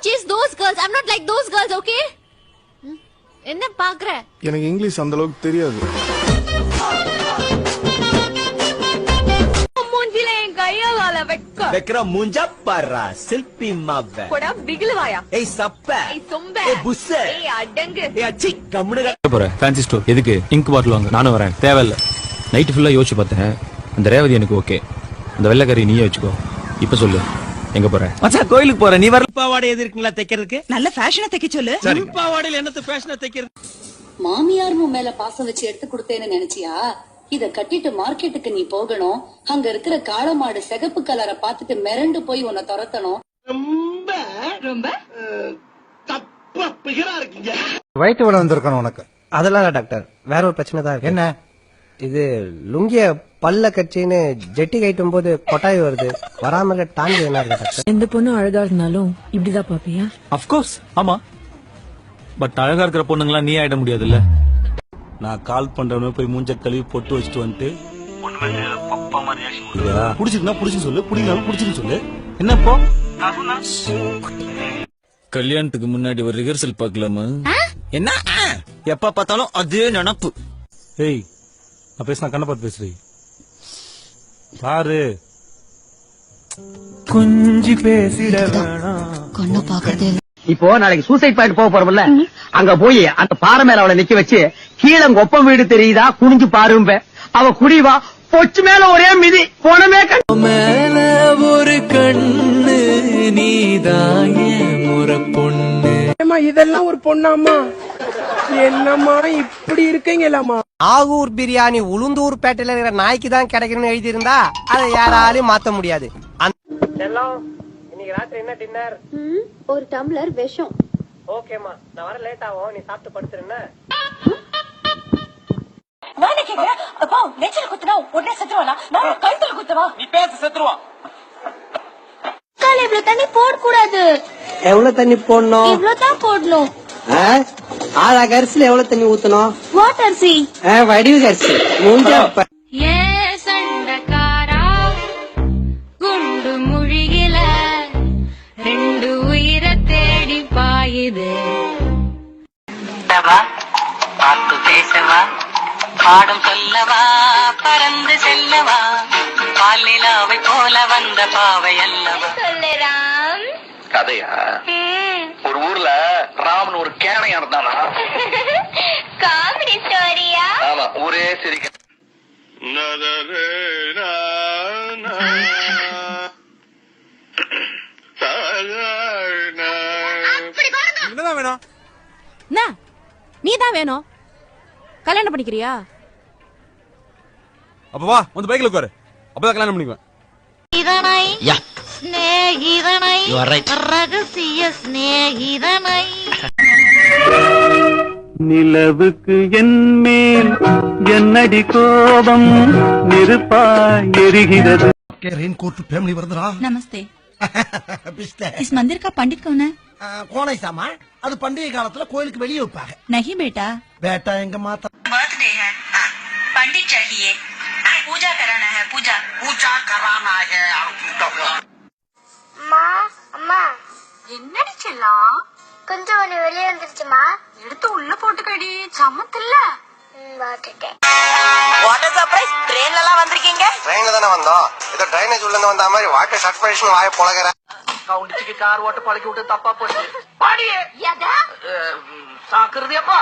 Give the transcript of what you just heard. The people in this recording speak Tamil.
don't chase those girls. I'm not like those girls, okay? என்ன பாக்குற? எனக்கு இங்கிலீஷ் அந்த அளவுக்கு தெரியாது. மூஞ்சில என் கையால வெக்கற மூஞ்சா பாரா செல்ஃபி மாவே. போடா பிகிலவாயா. ஏய் சப்ப. ஏய் சொம்ப. ஏய் புஸ்ஸ. ஏய் அடங்கு. ஏய் அச்சி கம்முனு போறேன் ஃபேன்சி ஸ்டோர். எதுக்கு? இங்க் பாட்டில் வாங்க. நானும் வரேன். தேவையில்ல. நைட் ஃபுல்லா யோசிச்சு பார்த்தேன். அந்த ரேவதி எனக்கு ஓகே. அந்த வெள்ளைக்கறி நீயே வச்சுக்கோ. இப்ப சொல்லு எங்க போற? மச்சான் கோயிலுக்கு போற. நீ வர பாவாடை எது இருக்குங்களா தைக்கிறதுக்கு? நல்ல ஃபேஷனா தைக்க சொல்லு. பாவாடையில என்னத்த ஃபேஷனா தைக்கிறது? மாமியார் மேல பாசம் வச்சு எடுத்து கொடுத்தேன்னு நினைச்சியா? இத கட்டிட்டு மார்க்கெட்டுக்கு நீ போகணும். அங்க இருக்கிற காளமாடு சிகப்பு கலரை பார்த்துட்டு மிரண்டு போய் உன்னை துரத்தணும். ரொம்ப ரொம்ப தப்பா பிகரா இருக்கீங்க. வயிற்று வலி வந்திருக்கணும் உனக்கு. அதெல்லாம் இல்ல டாக்டர், வேற ஒரு பிரச்சனை தான் இருக்கு. என்ன? இது லுங்கிய பல்ல கட்சின்னு ஜெட்டி கைட்டும் போது கொட்டாய் வருது. வராமல டாங்கி என்ன இருக்கு டாக்டர்? எந்த பொண்ணு அழகா இருந்தாலும் இப்படிதான் பாப்பியா? ஆஃப் கோர்ஸ் ஆமா. பட் அழகா இருக்கிற பொண்ணுங்களா நீ ஆயிட முடியாதுல்ல. நான் கால் பண்றவன போய் மூஞ்ச கழுவி பொட்டு வச்சுட்டு வந்துட்டு புடிச்சிருந்தா புடிச்சுன்னு சொல்லு, புடிக்கலாம் புடிச்சுன்னு சொல்லு. என்னப்போ கல்யாணத்துக்கு முன்னாடி ஒரு ரிஹர்சல் பார்க்கலாமா? என்ன எப்ப பார்த்தாலும் அதே நினப்பு. ஏய் நான் பேசினா கண்ணை பார்த்து பேசுறேன் பாரு. குஞ்சு பேசிட வேணாம். கண்ணு பாக்குறதே இப்போ நாளைக்கு சூசைட் பாயிண்ட் போக போறோம்ல, அங்க போய் அந்த பாறை மேல அவளை நிக்க வச்சு கீழே ஒப்பம் வீடு தெரியுதா குனிஞ்சு பாரும்ப. அவ குடிவா பொச்சு மேல ஒரே மிதி போனமே மேல ஒரு கண்ணு நீதாய முறை பொண்ணு. இதெல்லாம் ஒரு பொண்ணாமா? என்னம்மா இப்படி இருக்கீங்களாமா? ஆகூர் பிரியாணி உளுந்தூர் பேட்டையில இருக்கிற நாய்க்கு தான் கிடைக்கணும்னு எழுதி இருந்தா அதை யாராலையும் மாத்த முடியாது. இன்னைக்கு ராத்திரி என்ன டின்னர்? ஒரு டம்ளர் விஷம். ஓகேமா, நான் வர லேட் ஆகும், நீ சாப்பிட்டு படுத்துறேன்னா. நீ பேச செத்துருவான். இவ்வளவு தண்ணி போடக்கூடாது. எவ்வளவு தண்ணி போடணும்? இவ்வளவுதான் போடணும். ஆளா கரிசில எவ்வளவு தண்ணி ஊத்தணும்? Water C. வடிவு கரிசி மூஞ்சா. ஏ சண்டக்காரா குண்டு முழிகில ரெண்டு உயிரை தேடி பாயுது. பார்த்து பேசவா, பாடும் சொல்லவா, பறந்து செல்லவா, பாலிலாவை போல வந்த பாவை அல்லவா. சொல்லுறாம் கதையா? ஒரு ஊர்ல ராமன் ஒரு கேனையா இருந்தானா? காமெடி ஸ்டோரியா? ஆமா, ஊரே சிரிக்க. என்னதான் வேணும்? நீ தான் வேணும். கல்யாணம் பண்ணிக்கிறியா? அப்ப வா வந்து பைக்ல உட்காரு. அப்பதான் கல்யாணம் பண்ணிக்குவேன். இதனை ஸ்நேகிதனை ரகசிய ஸ்நேகிதனை. நிலவுக்கு என் மேல் என்னடி கோபம் நெருப்பாய் எரிகிறது. रेनकोट फैमिली वर्दरा. नमस्ते. इस मंदिर का पंडित कौन है? कौन है सामा? அது பண்டிகை காலத்துல கோயிலுக்கு வெளியே வைப்பாங்க. नहीं बेटा. बेटा எங்க மாத்தா बर्थडे है, पंडित चाहिए, पूजा कराना है. पूजा कराना है. அம்மா அம்மா என்னடி செல்லம்? கொஞ்சம் ஒண்ணு வெளியே வந்துருச்சுமா. எடுத்து உள்ள போட்டுக்கடி, சமத்துல வாட்டுட்டேன். Water surprise. ட்ரெயின்ல எல்லாம் வந்திருக்கீங்க? ட்ரெயின்ல தானே வந்தோம். ஏதோ ட்ரைனேஜ் உள்ள இருந்து வந்த மாதிரி வாட்டர் சர்ப்ரைஸ் வாய பொளகற. கவுண்டிச்சுக்கு கார் ஓட்டு பழக்கி விட்டு தப்பா போச்சு. பாடியே எதா சாக்குறதேப்பா.